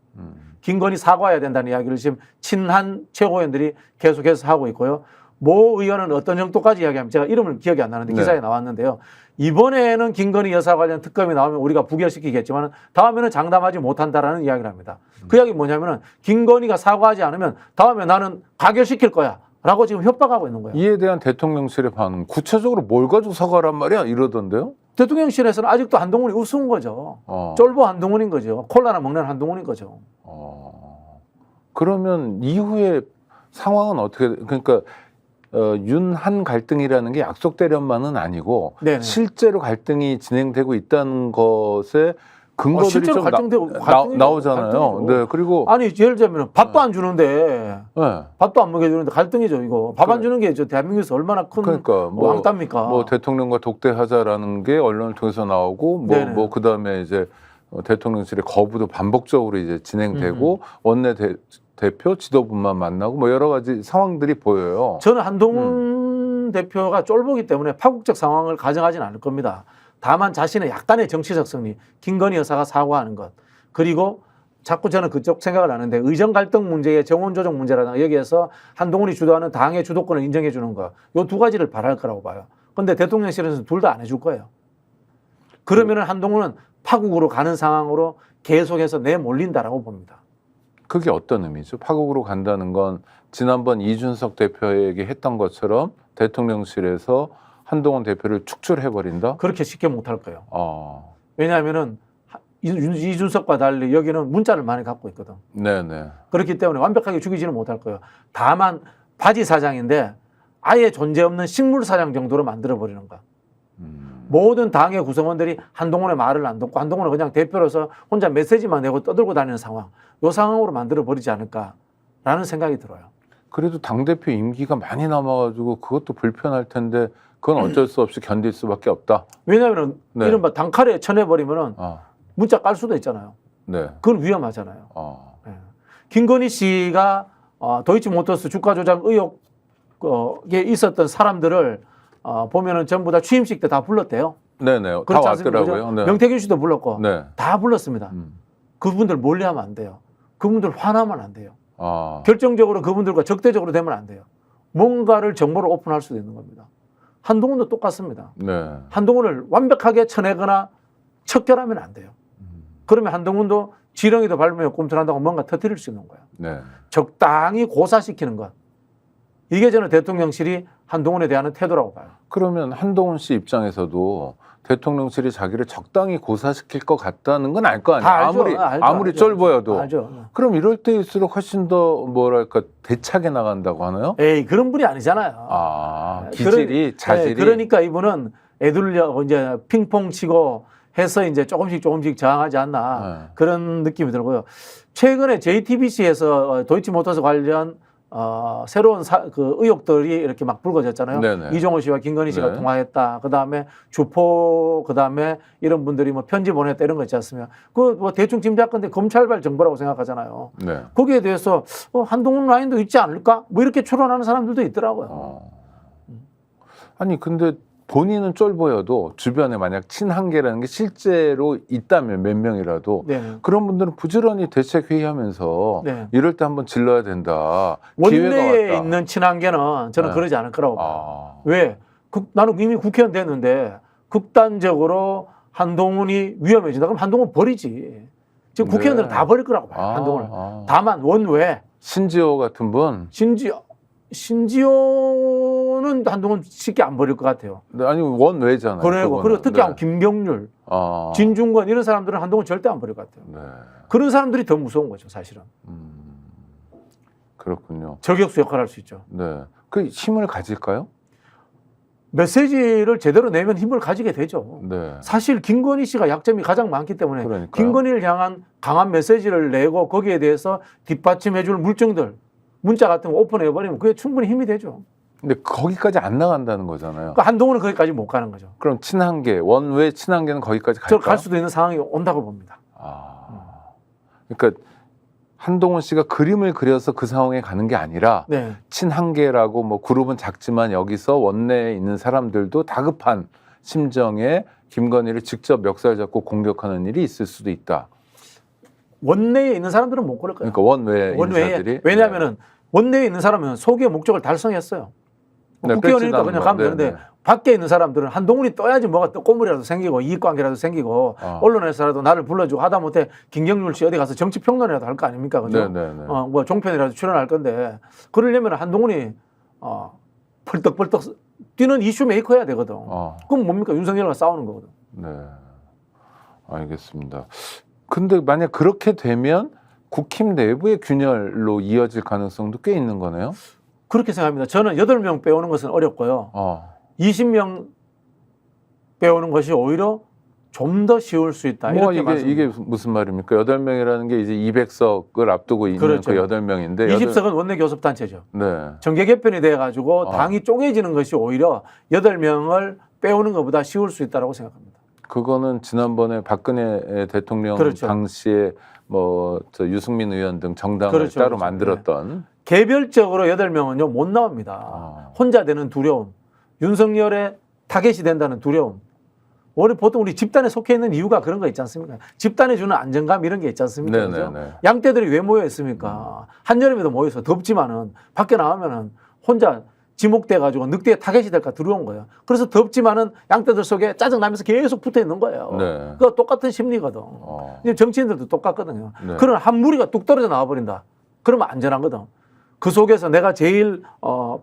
김건희 사과해야 된다는 이야기를 지금 친한 최고위원들이 계속해서 하고 있고요. 모 의원은 어떤 정도까지 이야기하면 제가 이름을 기억이 안 나는데 기사에 네. 나왔는데요. 이번에는 김건희 여사 관련 특검이 나오면 우리가 부결시키겠지만 다음에는 장담하지 못한다라는 이야기를 합니다. 그 이야기 뭐냐면은 김건희가 사과하지 않으면 다음에 나는 가결시킬 거야 라고 지금 협박하고 있는 거예요. 이에 대한 대통령실의 반응, 구체적으로 뭘 가지고 사과란 말이야? 이러던데요? 대통령실에서는 아직도 한동훈이 우스운 거죠. 쫄보 한동훈인 거죠. 콜라나 먹는 한동훈인 거죠. 그러면 이후에 상황은 어떻게, 그러니까 윤한 갈등이라는 게 약속대련만은 아니고 네네. 실제로 갈등이 진행되고 있다는 것에 근거들이 실제로 좀 갈등이죠. 나오잖아요. 갈등이죠. 네, 그리고 아니 예를 들면 밥도 안 주는데 네. 밥도 안 먹여주는데 갈등이죠 이거. 밥 안 주는 게 저 대한민국에서 얼마나 큰 그러니까 왕따입니까? 뭐 대통령과 독대하자라는 게 언론을 통해서 나오고 뭐 그다음에 이제 대통령실의 거부도 반복적으로 이제 진행되고 원내 대표 지도부만 만나고 뭐 여러 가지 상황들이 보여요. 저는 한동훈 대표가 쫄보기 때문에 파국적 상황을 가정하지는 않을 겁니다. 다만 자신의 약간의 정치적 승리, 김건희 여사가 사과하는 것, 그리고 자꾸 저는 그쪽 생각을 하는데 의정 갈등 문제의 정원 조정 문제라든가 여기에서 한동훈이 주도하는 당의 주도권을 인정해 주는 것, 이 두 가지를 바랄 거라고 봐요. 그런데 대통령실에서는 둘 다 안 해줄 거예요. 그러면은 한동훈은 파국으로 가는 상황으로 계속해서 내몰린다라고 봅니다. 그게 어떤 의미죠? 파국으로 간다는 건 지난번 이준석 대표에게 했던 것처럼 대통령실에서 한동훈 대표를 축출해버린다? 그렇게 쉽게 못할 거예요. 어. 왜냐하면은 이준석과 달리 여기는 문자를 많이 갖고 있거든. 네네. 그렇기 때문에 완벽하게 죽이지는 못할 거예요. 다만 바지 사장인데 아예 존재 없는 식물 사장 정도로 만들어버리는 거야. 모든 당의 구성원들이 한동훈의 말을 안 듣고 한동훈은 그냥 대표로서 혼자 메시지만 내고 떠들고 다니는 상황. 이 상황으로 만들어버리지 않을까라는 생각이 들어요. 그래도 당대표 임기가 많이 남아가지고 그것도 불편할 텐데 그건 어쩔 수 없이 견딜 수밖에 없다. 왜냐하면 네. 이른바 단칼에 쳐내버리면은 아, 문자 깔 수도 있잖아요. 네. 그건 위험하잖아요. 어. 네. 김건희 씨가 도이치모터스 주가 조작 의혹에 있었던 사람들을 보면은 전부 다 취임식 때 다 불렀대요. 네네. 다 그렇지 않습니까? 왔더라고요. 네. 명태균 씨도 불렀고 네. 다 불렀습니다. 음. 그분들 몰래하면 안 돼요. 그분들 화나면 안 돼요. 아. 결정적으로 그분들과 적대적으로 되면 안 돼요. 뭔가를 정보를 오픈할 수도 있는 겁니다. 한동훈도 똑같습니다. 네. 한동훈을 완벽하게 쳐내거나 척결하면 안 돼요. 그러면 한동훈도 지렁이도 밟으며 꿈틀한다고 뭔가 터뜨릴 수 있는 거예요. 네. 적당히 고사시키는 것. 이게 저는 대통령실이 한동훈에 대한 태도라고 봐요. 그러면 한동훈 씨 입장에서도 대통령실이 자기를 적당히 고사시킬 것 같다는 건 알 거 아니에요. 다 알죠. 아무리 알죠. 쫄보여도. 알죠. 그럼 이럴 때일수록 훨씬 더 뭐랄까 대차게 나간다고 하나요? 에이, 그런 분이 아니잖아요. 아, 기질이 자질이. 그러니까 이분은 애들려 이제 핑퐁 치고 해서 이제 조금씩 저항하지 않나 네. 그런 느낌이 들고요. 최근에 JTBC에서 도이치모터스 관련 새로운 그 의혹들이 이렇게 막 불거졌잖아요. 네네. 이종호 씨와 김건희 씨가 네. 통화했다. 그다음에 주포 그다음에 이런 분들이 뭐 편지 보냈다 이런 거 있지 않습니까? 그 뭐 대충 짐작건데 검찰발 정보라고 생각하잖아요. 네. 거기에 대해서 한동훈 라인도 있지 않을까? 뭐 이렇게 추론하는 사람들도 있더라고요. 아니 근데 본인은 쫄보여도 주변에 만약 친한계라는 게 실제로 있다면 몇 명이라도 네. 그런 분들은 부지런히 대책회의하면서 네. 이럴 때 한번 질러야 된다. 원내에 기회가 왔다. 있는 친한계는 저는 네. 그러지 않을 거라고 봐요. 아. 왜? 나는 이미 국회의원 됐는데 극단적으로 한동훈이 위험해진다. 그럼 한동훈 버리지. 지금 국회의원들은 네. 다 버릴 거라고 봐요. 한동훈을. 아. 다만 원외 신지호 같은 분. 신지호는 한동훈 쉽게 안 버릴 것 같아요. 네, 아니 원외잖아요. 그리고 그거는. 특히 네. 김경률, 아. 진중권 이런 사람들은 한동훈 절대 안 버릴 것 같아요. 네. 그런 사람들이 더 무서운 거죠, 사실은. 그렇군요. 저격수 역할을 할 수 있죠. 네. 그 힘을 가질까요? 메시지를 제대로 내면 힘을 가지게 되죠. 네. 사실 김건희 씨가 약점이 가장 많기 때문에 그러니까요. 김건희를 향한 강한 메시지를 내고 거기에 대해서 뒷받침해 줄 물증들, 문자 같은 거 오픈해버리면 그게 충분히 힘이 되죠. 근데 거기까지 안 나간다는 거잖아요. 그러니까 한동훈은 거기까지 못 가는 거죠. 그럼 친한계, 원외 친한계는 거기까지 저 갈까? 갈 수도 있는 상황이 온다고 봅니다. 그러니까 한동훈 씨가 그림을 그려서 그 상황에 가는 게 아니라 네. 친한계라고 뭐 그룹은 작지만 여기서 원내에 있는 사람들도 다급한 심정에 김건희를 직접 멱살 잡고 공격하는 일이 있을 수도 있다. 원내에 있는 사람들은 못 그럴 거예요. 그러니까 원외 인사들이. 왜냐하면은 원내에 있는 사람은 소기의 목적을 달성했어요. 네, 국회의원이니까 그냥 가면 네, 되는데 네. 밖에 있는 사람들은 한동훈이 떠야지 뭐가 또 꼬물이라도 생기고 이익관계라도 생기고 언론에서라도 나를 불러주고 하다못해 김경률 씨 어디 가서 정치평론이라도 할 거 아닙니까? 그죠? 네네네. 뭐 종편이라도 출연할 건데 그러려면 한동훈이 펄떡펄떡 뛰는 이슈 메이커여야 되거든. 그럼 뭡니까? 윤석열과 싸우는 거거든. 네. 알겠습니다. 근데 만약 그렇게 되면 국힘 내부의 균열로 이어질 가능성도 꽤 있는 거네요. 그렇게 생각합니다. 저는 8명 빼오는 것은 어렵고요. 20명 빼오는 것이 오히려 좀 더 쉬울 수 있다. 뭐 이렇게 이게 무슨 말입니까? 8명이라는 게 이제 200석을 앞두고 있는 그렇죠. 그 8명인데 20석은 원내 교섭단체죠. 네. 정계 개편이 돼가지고 당이 쪼개지는 것이 오히려 8명을 빼오는 것보다 쉬울 수 있다고 생각합니다. 그거는 지난번에 박근혜 대통령 그렇죠. 당시에 뭐 저 유승민 의원 등 정당을 그렇죠, 따로 그렇죠. 만들었던 개별적으로 8명은요 못 나옵니다. 혼자 되는 두려움, 윤석열의 타겟이 된다는 두려움. 원래 보통 우리 집단에 속해 있는 이유가 그런 거 있지 않습니까? 집단에 주는 안정감 이런 게 있지 않습니까? 그죠? 양떼들이 왜 모여 있습니까? 한여름에도 모여서 덥지만은 밖에 나오면은 혼자 지목돼 가지고 늑대의 타겟이 될까 두려운 거예요. 그래서 덥지만은 양떼들 속에 짜증 나면서 계속 붙어 있는 거예요. 네. 그거 똑같은 심리거든. 지금 정치인들도 똑같거든요. 그런 한 무리가 뚝 떨어져 나와 버린다. 그러면 안전하거든. 그 속에서 내가 제일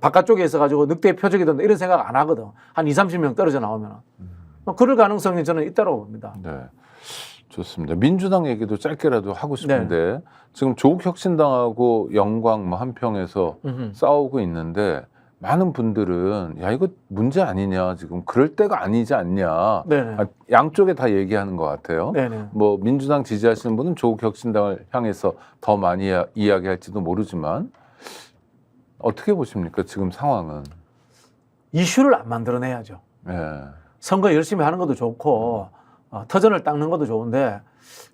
바깥쪽에 있어가지고 늑대의 표적이 된다 이런 생각 안 하거든. 한 20-30명 떨어져 나오면. 그럴 가능성이 저는 있다고 봅니다. 네. 좋습니다. 민주당 얘기도 짧게라도 하고 싶은데 지금 조국 혁신당하고 영광 뭐 한평에서 싸우고 있는데 많은 분들은 야 이거 문제 아니냐 지금 그럴 때가 아니지 않냐 네네. 양쪽에 다 얘기하는 것 같아요. 네네. 뭐 민주당 지지하시는 분은 조국 혁신당을 향해서 더 많이 이야기할지도 모르지만 어떻게 보십니까 지금 상황은? 이슈를 안 만들어내야죠. 예. 선거 열심히 하는 것도 좋고 터전을 닦는 것도 좋은데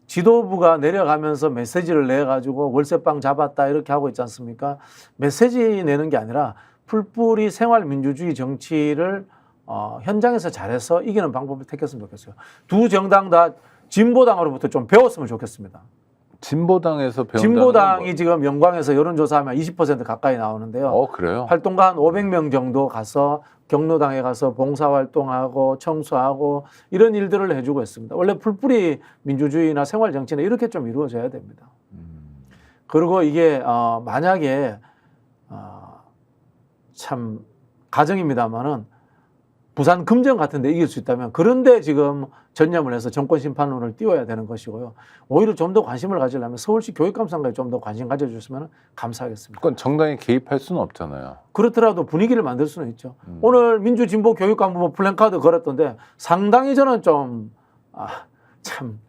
지도부가 내려가면서 메시지를 내가지고 월세방 잡았다 이렇게 하고 있지 않습니까? 메시지 내는 게 아니라 풀뿌리 생활민주주의 정치를 현장에서 잘해서 이기는 방법을 택했으면 좋겠어요. 두 정당 다 진보당으로부터 좀 배웠으면 좋겠습니다. 진보당에서 배운다는 진보당이 건 지금 영광에서 여론조사하면 20% 가까이 나오는데요. 그래요? 활동가 한 500명 정도 가서 경로당에 가서 봉사활동하고 청소하고 이런 일들을 해주고 있습니다. 원래 풀뿌리 민주주의나 생활정치는 이렇게 좀 이루어져야 됩니다. 그리고 이게 만약에 참 가정입니다만은 부산 금정 같은 데 이길 수 있다면 그런데 지금 전념을 해서 정권 심판론을 띄워야 되는 것이고요. 오히려 좀 더 관심을 가지려면 서울시 교육감사에 좀 더 관심 가져주시면 감사하겠습니다. 그건 정당이 개입할 수는 없잖아요. 그렇더라도 분위기를 만들 수는 있죠. 오늘 민주진보 교육감부 플랜카드 걸었던데 상당히 저는 좀 참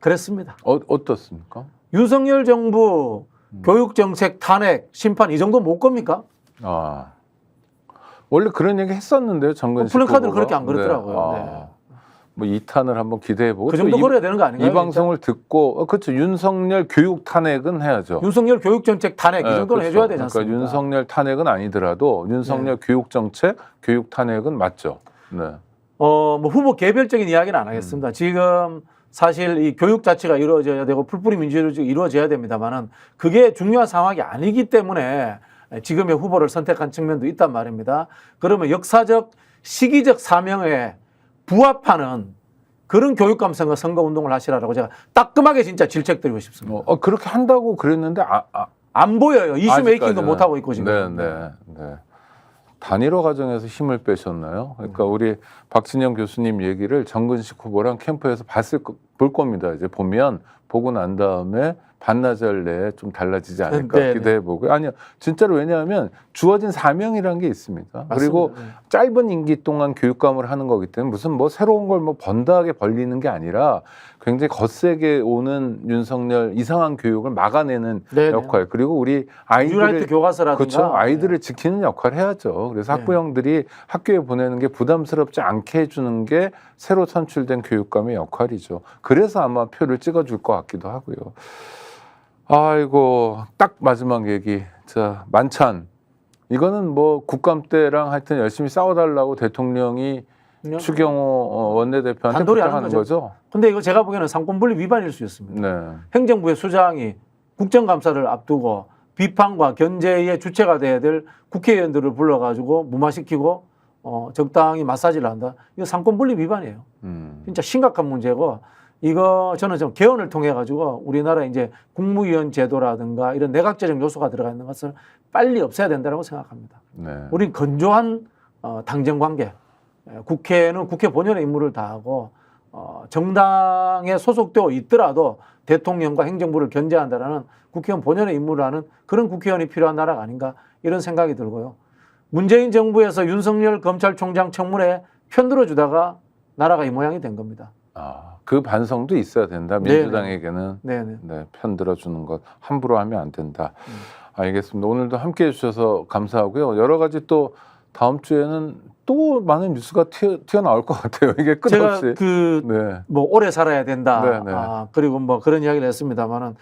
그랬습니다. 어떻습니까? 윤석열 정부 교육정책 탄핵 심판 이 정도 못 겁니까? 원래 그런 얘기 했었는데요, 정근식 플랜카드를 후보가. 그렇게 안 그랬더라고요. 네. 네. 뭐 2탄을 한번 기대해보고 그 정도 걸어야 되는 거 아닌가요? 이 방송을 듣고 그렇죠. 윤석열 교육 탄핵은 해야죠. 윤석열 교육정책 탄핵 이 정도는 그렇죠. 해줘야 되지 않습니까? 그러니까 윤석열 탄핵은 아니더라도 윤석열 교육정책, 교육 탄핵은 맞죠. 네. 뭐 후보 개별적인 이야기는 안 하겠습니다. 지금 사실 이 교육 자체가 이루어져야 되고 풀뿌리 민주주의가 이루어져야 됩니다만은 그게 중요한 상황이 아니기 때문에 지금의 후보를 선택한 측면도 있단 말입니다. 그러면 역사적 시기적 사명에 부합하는 그런 교육감 선거 운동을 하시라고 제가 따끔하게 진짜 질책드리고 싶습니다. 그렇게 한다고 그랬는데 안 보여요. 이슈 아직까지는. 메이킹도 못 하고 있고 지금. 네. 단일화 과정에서 힘을 빼셨나요? 그러니까 우리 박진영 교수님 얘기를 정근식 후보랑 캠프에서 볼 겁니다. 이제 보고 난 다음에 반나절 내에 좀 달라지지 않을까 네네. 기대해보고요. 아니요. 진짜로 왜냐하면 주어진 사명이라는 게 있습니다. 맞습니다. 그리고 네. 짧은 임기 동안 교육감을 하는 거기 때문에 무슨 뭐 새로운 걸 뭐 번다하게 벌리는 게 아니라 굉장히 거세게 오는 윤석열 이상한 교육을 막아내는 네네. 역할. 그리고 우리 뉴라이트 아이들을 교과서라든가 그렇죠. 아이들을 지키는 역할을 해야죠. 그래서 네. 학부형들이 학교에 보내는 게 부담스럽지 않게 해주는 게 새로 선출된 교육감의 역할이죠. 그래서 아마 표를 찍어줄 것 같기도 하고요. 아이고, 딱 마지막 얘기. 자, 만찬. 이거는 뭐 국감 때랑 하여튼 열심히 싸워달라고 대통령이 추경호 원내대표한테 단돌이 하는 부탁하는 거죠. 근데 이거 제가 보기에는 상권분립 위반일 수 있습니다. 네. 행정부의 수장이 국정감사를 앞두고 비판과 견제의 주체가 돼야 될 국회의원들을 불러가지고 무마시키고 적당히 마사지를 한다. 이거 상권분립 위반이에요. 진짜 심각한 문제고 이거 저는 좀 개헌을 통해 가지고 우리나라 이제 국무위원 제도라든가 이런 내각제적 요소가 들어가 있는 것을 빨리 없애야 된다고 생각합니다. 네. 우린 건조한 당정 관계. 국회는 국회 본연의 임무를 다하고 정당에 소속되어 있더라도 대통령과 행정부를 견제한다라는 국회의원 본연의 임무를 하는 그런 국회의원이 필요한 나라가 아닌가 이런 생각이 들고요. 문재인 정부에서 윤석열 검찰총장 청문회에 편들어주다가 나라가 이 모양이 된 겁니다. 그 반성도 있어야 된다. 민주당에게는 네네. 네, 편들어주는 것 함부로 하면 안 된다. 알겠습니다. 오늘도 함께해 주셔서 감사하고요. 여러 가지 또 다음 주에는 또 많은 뉴스가 튀어나올 것 같아요. 이게 끝없이. 제가 뭐 오래 살아야 된다. 네네. 그리고 뭐 그런 이야기를 했습니다만은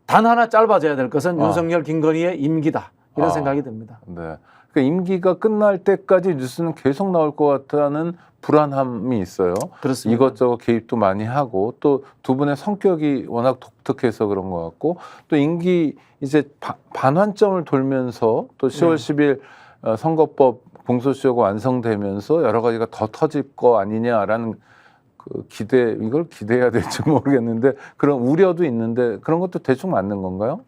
단 하나 짧아져야 될 것은 윤석열, 김건희의 임기다. 이런 생각이 듭니다. 네. 그러니까 임기가 끝날 때까지 뉴스는 계속 나올 것 같다는 불안함이 있어요. 그렇습니다. 이것저것 개입도 많이 하고 또 두 분의 성격이 워낙 독특해서 그런 것 같고 또 임기 이제 반환점을 돌면서 또 10월 10일 선거법 공소시효가 완성되면서 여러 가지가 더 터질 거 아니냐라는 그 이걸 기대해야 될지 모르겠는데 그런 우려도 있는데 그런 것도 대충 맞는 건가요?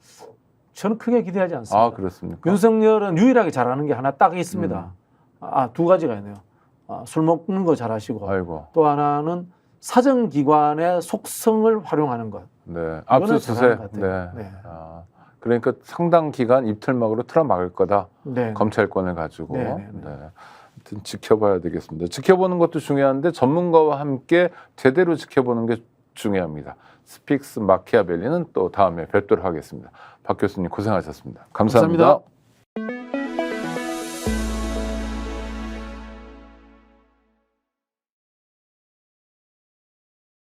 저는 크게 기대하지 않습니다. 아, 그렇습니까? 윤석열은 유일하게 잘하는 게 하나 딱 있습니다. 두 가지가 있네요. 술 먹는 거 잘하시고 아이고. 또 하나는 사정기관의 속성을 활용하는 것. 네. 압수수색. 잘하는 것 네. 같아요. 네. 그러니까 상당 기간 입틀막으로 틀어막을 거다. 네. 검찰권을 가지고. 네, 네, 네. 네. 하여튼 지켜봐야 되겠습니다. 지켜보는 것도 중요한데 전문가와 함께 제대로 지켜보는 게 중요합니다. 스픽스 마키아벨리는 또 다음에 뵙도록 하겠습니다. 박 교수님 고생하셨습니다. 감사합니다. 감사합니다.